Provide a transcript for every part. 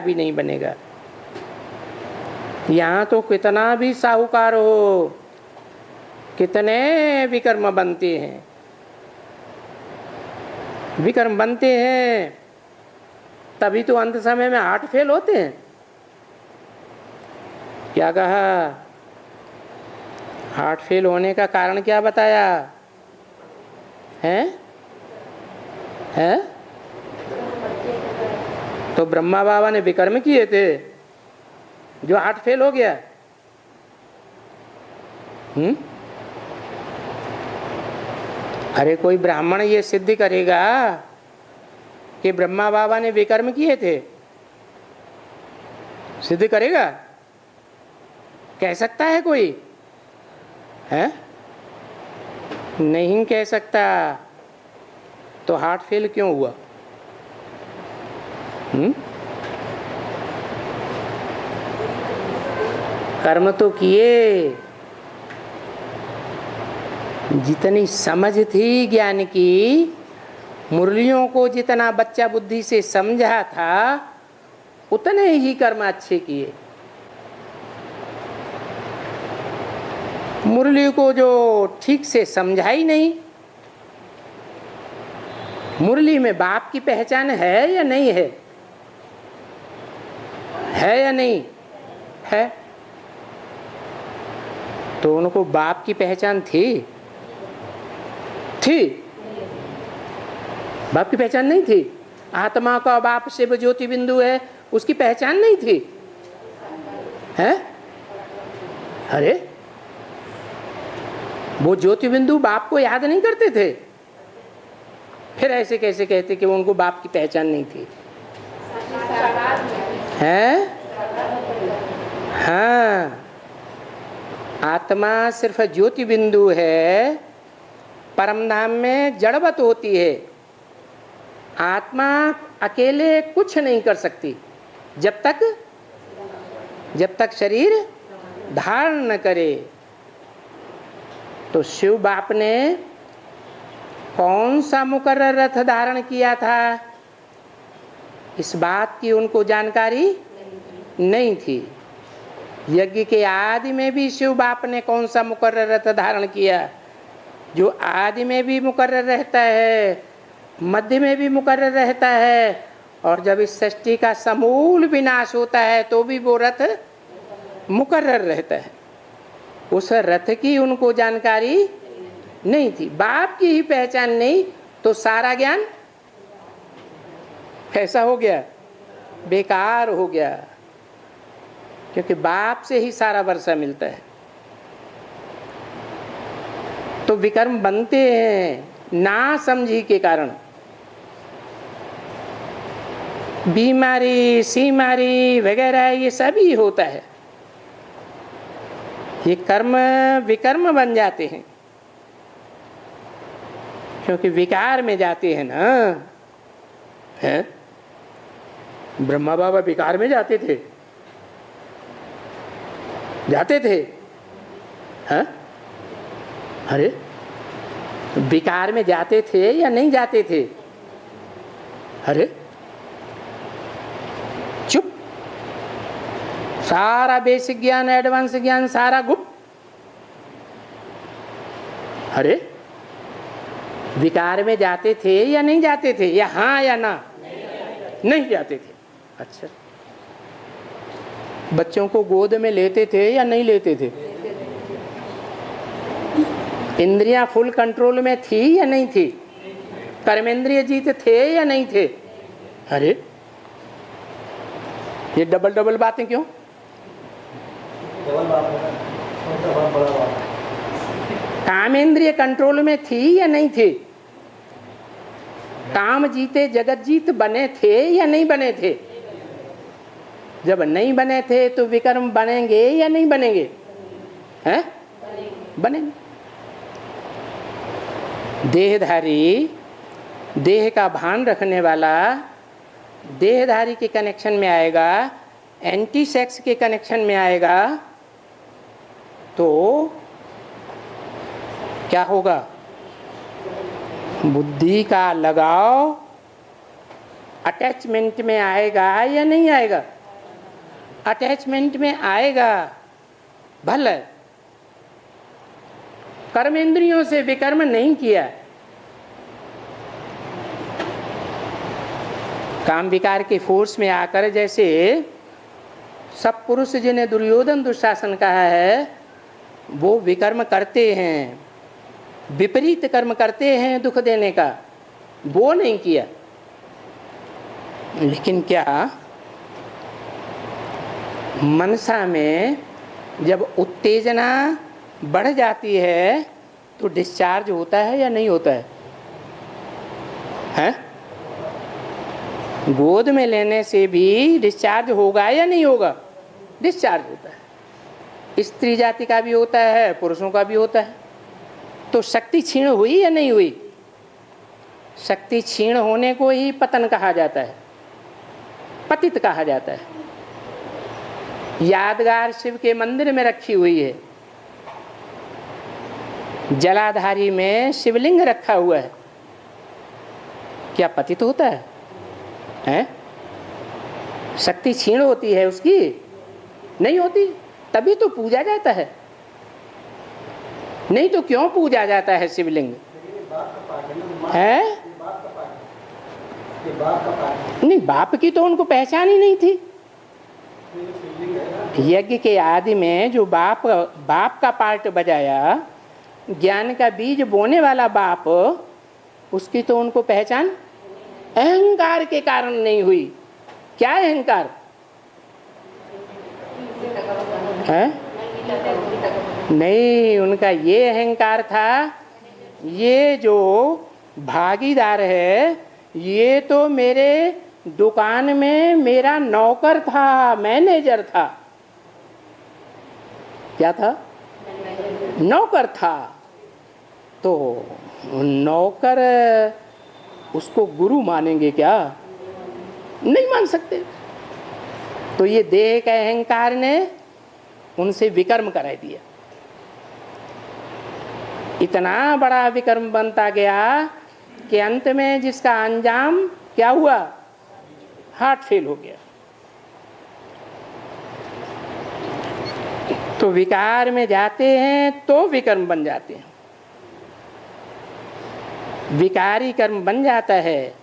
भी नहीं बनेगा। यहाँ तो कितना भी साहूकार हो, कितने विकर्म बनते हैं, विकर्म बनते हैं, तभी तो अंत समय में हार्ट फेल होते हैं। क्या कहा? हार्ट फेल होने का कारण क्या बताया है? तो ब्रह्मा बाबा ने विकर्म किए थे जो हार्ट फेल हो गया। अरे कोई ब्राह्मण ये सिद्ध करेगा कि ब्रह्मा बाबा ने विकर्म किए थे? सिद्ध करेगा? कह सकता है कोई? है? नहीं कह सकता। तो हार्ट फेल क्यों हुआ? कर्म तो किए। जितनी समझ थी ज्ञान की, मुरलियों को जितना बच्चा बुद्धि से समझा था, उतने ही कर्म अच्छे किए। मुरली को जो ठीक से समझा ही नहीं। मुरली में बाप की पहचान है या नहीं है? है या नहीं है? तो उनको बाप की पहचान थी? बाप की पहचान नहीं थी। आत्मा का बाप शिव ज्योति बिंदु है, उसकी पहचान नहीं थी है? अरे वो ज्योति बिंदु बाप को याद नहीं करते थे, फिर ऐसे कैसे कहते कि उनको बाप की पहचान नहीं थी? है? हाँ, आत्मा सिर्फ ज्योति बिंदु है, परम धाम में जड़वत होती है। आत्मा अकेले कुछ नहीं कर सकती जब तक शरीर धारण न करे। तो शिव बाप ने कौन सा मुकर्रर रथ धारण किया था, इस बात की उनको जानकारी नहीं थी। यज्ञ के आदि में भी शिव बाप ने कौन सा मुकर्रर रथ धारण किया, जो आदि में भी मुकर्रर रहता है, मध्य में भी मुकर्रर रहता है, और जब इस सृष्टि का समूल विनाश होता है तो भी वो रथ मुकर्रर रहता है। उस रथ की उनको जानकारी नहीं थी। बाप की ही पहचान नहीं तो सारा ज्ञान कैसा हो गया? बेकार हो गया, क्योंकि बाप से ही सारा वर्षा मिलता है। तो विकर्म बनते हैं ना समझी के कारण। बीमारी सीमारी वगैरह ये सभी होता है, ये कर्म विकर्म बन जाते हैं, क्योंकि विकार में जाते हैं ना। है? ब्रह्मा बाबा विकार में जाते थे? हैं? अरे विकार में जाते थे या नहीं जाते थे? अरे चुप, सारा बेसिक ज्ञान एडवांस ज्ञान सारा गुप्त। अरे विकार में जाते थे या नहीं जाते थे? या हाँ या ना? नहीं जाते थे। अच्छा, बच्चों को गोद में लेते थे या नहीं लेते थे? इंद्रियां फुल कंट्रोल में थी या नहीं थी? कर्मेंद्रिय जीत थे या नहीं थे? अरे ये डबल बातें क्यों? कामेंद्रिय कंट्रोल में थी या नहीं थी? काम जीते जगत जीत बने थे या नहीं बने थे? जब नहीं बने थे तो विकर्म बनेंगे या नहीं बनेंगे? हैं? बनेंगे। देहधारी, देह का भान रखने वाला देहधारी के कनेक्शन में आएगा, एंटी सेक्स के कनेक्शन में आएगा, तो क्या होगा? बुद्धि का लगाव अटैचमेंट में आएगा या नहीं आएगा? अटैचमेंट में आएगा। भले कर्मेंद्रियों से विकर्म नहीं किया, काम विकार के फोर्स में आकर, जैसे सब पुरुष जिन्हें दुर्योधन दुशासन कहा है वो विकर्म करते हैं, विपरीत कर्म करते हैं दुख देने का, वो नहीं किया। लेकिन क्या मनसा में जब उत्तेजना बढ़ जाती है तो डिस्चार्ज होता है या नहीं होता है? हैं? गोद में लेने से भी डिस्चार्ज होगा या नहीं होगा? डिस्चार्ज होता है। स्त्री जाति का भी होता है, पुरुषों का भी होता है। तो शक्ति क्षीण हुई या नहीं हुई? शक्ति क्षीण होने को ही पतन कहा जाता है, पतित कहा जाता है। यादगार शिव के मंदिर में रखी हुई है, जलाधारी में शिवलिंग रखा हुआ है, क्या पतित होता है? हैं? शक्ति क्षीण होती है उसकी? नहीं होती, तभी तो पूजा जाता है। नहीं तो क्यों पूजा जाता है शिवलिंग? है? नहीं, बाप की तो उनको पहचान ही नहीं थी। यज्ञ के आदि में जो बाप का पार्ट बजाया, ज्ञान का बीज बोने वाला बाप, उसकी तो उनको पहचान अहंकार के कारण नहीं हुई। क्या अहंकार है? नहीं, उनका ये अहंकार था, ये जो भागीदार है ये तो मेरे दुकान में मेरा नौकर था, मैनेजर था। क्या था? नौकर था। तो नौकर उसको गुरु मानेंगे क्या? नहीं मान सकते। तो ये देह के अहंकार ने उनसे विकर्म करा दिया। इतना बड़ा विकर्म बनता गया कि अंत में जिसका अंजाम क्या हुआ? हार्ट फेल हो गया। तो विकार में जाते हैं तो विकर्म बन जाते हैं, विकारी कर्म बन जाता है।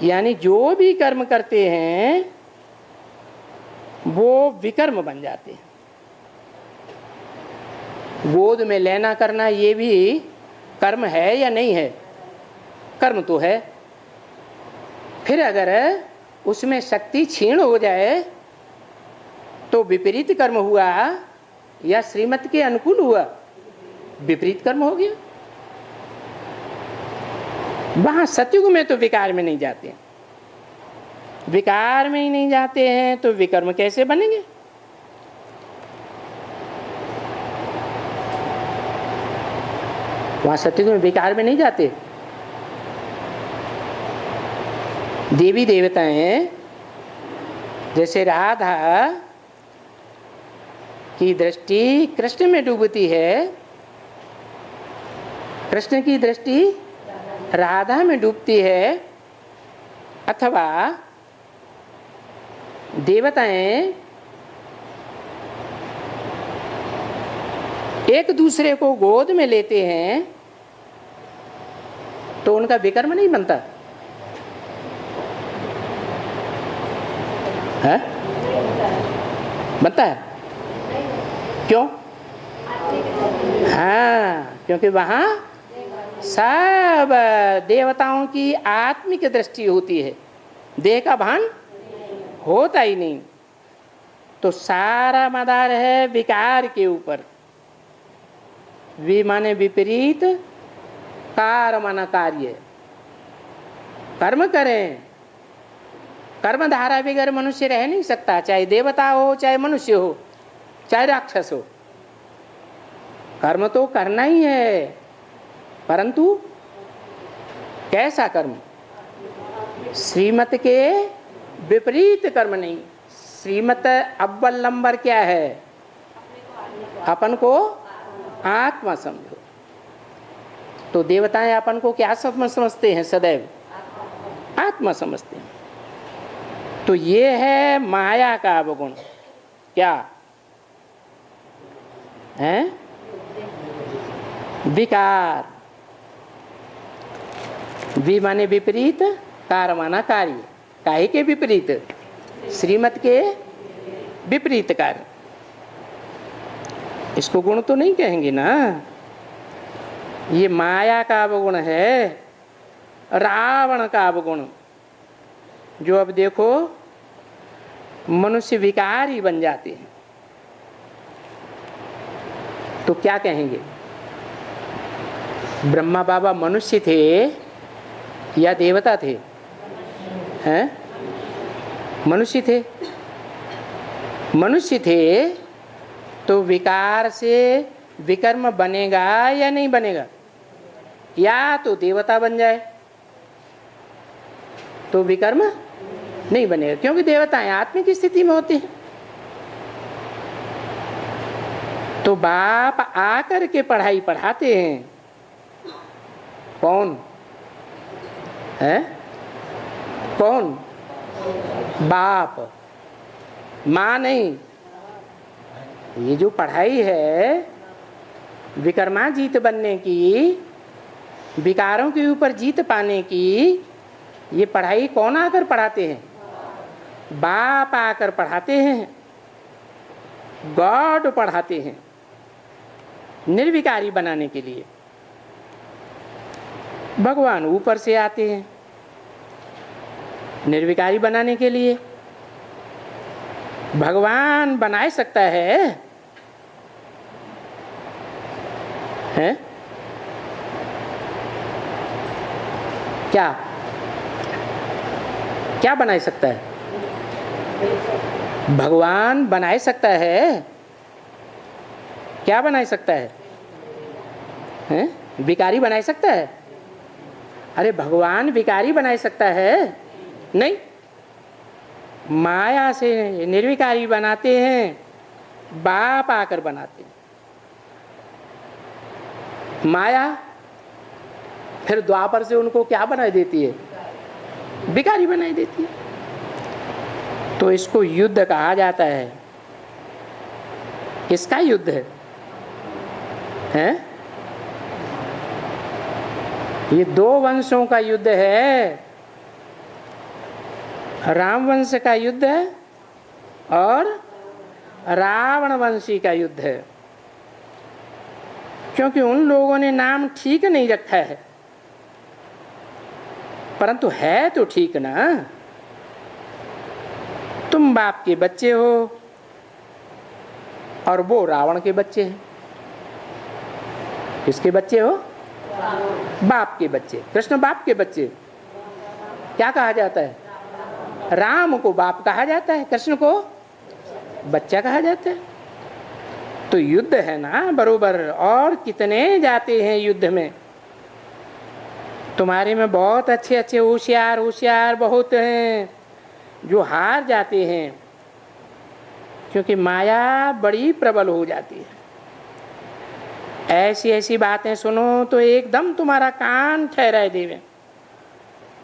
यानी जो भी कर्म करते हैं वो विकर्म बन जाते हैं। गोद में लेना करना ये भी कर्म है या नहीं है? कर्म तो है। फिर अगर उसमें शक्ति क्षीण हो जाए तो विपरीत कर्म हुआ या श्रीमत के अनुकूल हुआ? विपरीत कर्म हो गया। वहां सतयुग में तो विकार में नहीं जाते हैं, विकार में ही नहीं जाते हैं तो विकर्म कैसे बनेंगे? वहां सतयुग में विकार में नहीं जाते। देवी देवताएं जैसे राधा की दृष्टि कृष्ण में डूबती है, कृष्ण की दृष्टि राधा में डूबती है, अथवा देवताएं एक दूसरे को गोद में लेते हैं तो उनका विकर्म नहीं बनता है? बनता है। क्यों? हाँ, क्योंकि वहां सब देवताओं की आत्मिक दृष्टि होती है, देह का भान होता ही नहीं। तो सारा मदार है विकार के ऊपर। माने विपरीत, कार माना कार्य। कर्म करें, कर्म धारा बगैर मनुष्य रह नहीं सकता, चाहे देवता हो, चाहे मनुष्य हो, चाहे राक्षस हो। कर्म तो करना ही है, परंतु कैसा कर्म? श्रीमत के विपरीत कर्म नहीं। श्रीमत अव्वल नंबर क्या है? अपन को आत्मा समझो। तो देवताएं अपन को क्या समझते हैं? सदैव आत्मा समझते हैं। तो ये है माया का अवगुण। क्या है? विकार। वि माने विपरीत, कार माना कार्य। काहे के विपरीत? श्रीमत के विपरीत कार्य। इसको गुण तो नहीं कहेंगे ना। ये माया का अवगुण है, रावण का अवगुण। जो अब देखो मनुष्य विकारी बन जाते हैं, तो क्या कहेंगे? ब्रह्मा बाबा मनुष्य थे या देवता थे? हैं? मनुष्य थे। मनुष्य थे तो विकार से विकर्म बनेगा या नहीं बनेगा? या तो देवता बन जाए तो विकर्म नहीं बनेगा, क्योंकि देवताएं आत्मिक स्थिति में होते हैं। तो बाप आकर के पढ़ाई पढ़ाते हैं। कौन है? कौन? बाप, माँ नहीं। ये जो पढ़ाई है विकर्मा जीत बनने की, विकारों के ऊपर जीत पाने की, ये पढ़ाई कौन आकर पढ़ाते हैं? बाप आकर पढ़ाते हैं, गॉड पढ़ाते हैं निर्विकारी बनाने के लिए। भगवान ऊपर से आते हैं निर्विकारी बनाने के लिए। भगवान बना सकता है? हैं? क्या क्या बना सकता है? भगवान बना सकता है? क्या बना सकता है? हैं? विकारी बना सकता है? अरे भगवान विकारी बना सकता है? नहीं। माया से निर्विकारी बनाते हैं, बाप आकर बनाते हैं। माया फिर द्वापर से उनको क्या बना देती है? विकारी बनाई देती है। तो इसको युद्ध कहा जाता है। किसका युद्ध है? हैं? ये दो वंशों का युद्ध है। राम वंश का युद्ध है और रावण वंशी का युद्ध है। क्योंकि उन लोगों ने नाम ठीक नहीं रखा है, परंतु है तो ठीक ना। तुम बाप के बच्चे हो और वो रावण के बच्चे हैं। किसके बच्चे हो? बाप के बच्चे। कृष्ण बाप के बच्चे। क्या कहा जाता है? राम को बाप कहा जाता है, कृष्ण को बच्चा कहा जाता है। तो युद्ध है ना बरोबर। और कितने जाते हैं युद्ध में। तुम्हारे में बहुत अच्छे अच्छे होशियार होशियार बहुत हैं जो हार जाते हैं, क्योंकि माया बड़ी प्रबल हो जाती है। ऐसी ऐसी बातें सुनो तो एकदम तुम्हारा कान ठहराए देवे।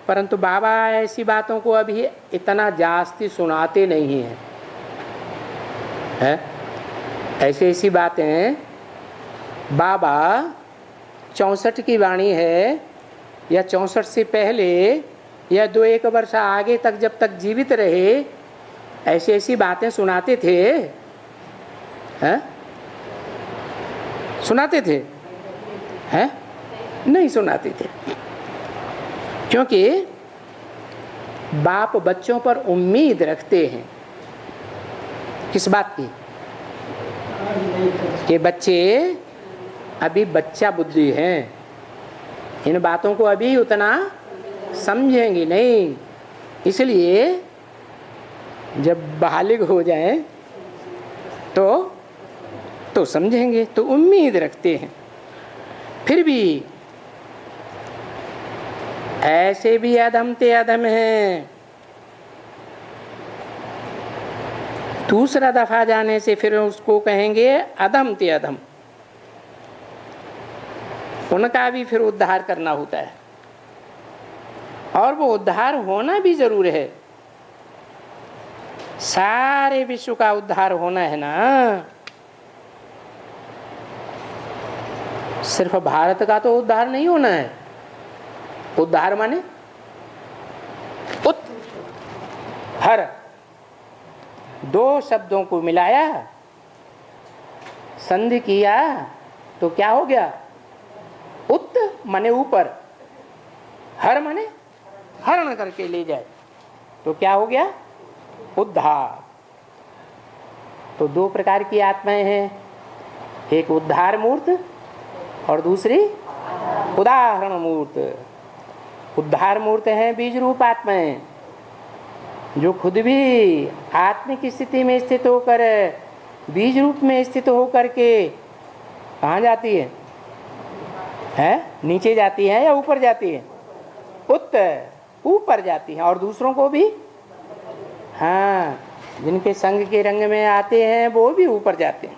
परंतु बाबा ऐसी बातों को अभी इतना जास्ती सुनाते नहीं हैं। है? ऐसी ऐसी बातें बाबा 64 की वाणी है या 64 से पहले या 2-1 वर्ष आगे तक जब तक जीवित रहे ऐसी ऐसी बातें सुनाते थे। हैं? सुनाते थे? हैं? नहीं सुनाते थे, क्योंकि बाप बच्चों पर उम्मीद रखते हैं। किस बात की? कि बच्चे अभी बच्चा बुद्धि हैं, इन बातों को अभी उतना समझेंगे नहीं। इसलिए जब बालिग हो जाएं तो समझेंगे, तो उम्मीद रखते हैं। फिर भी ऐसे भी अधम ते अधम हैं। दूसरा दफा जाने से फिर उसको कहेंगे अधम ते अधम। उनका भी फिर उद्धार करना होता है। और वो उद्धार होना भी जरूर है। सारे विश्व का उद्धार होना है ना, सिर्फ भारत का तो उद्धार नहीं होना है। उद्धार माने हर, दो शब्दों को मिलाया, संधि किया तो क्या हो गया? उत माने ऊपर, हर माने हरण करके ले जाए, तो क्या हो गया? उद्धार। तो दो प्रकार की आत्माएं हैं, एक उद्धार मूर्त और दूसरी उदाहरण मूर्त। उद्धार मूर्त है बीज रूप आत्माएं, जो खुद भी आत्मिक स्थिति में स्थित होकर बीज रूप में स्थित होकर के कहाँ जाती है? नीचे जाती है या ऊपर जाती है? ऊपर जाती है। और दूसरों को भी, हाँ, जिनके संग के रंग में आते हैं वो भी ऊपर जाते हैं।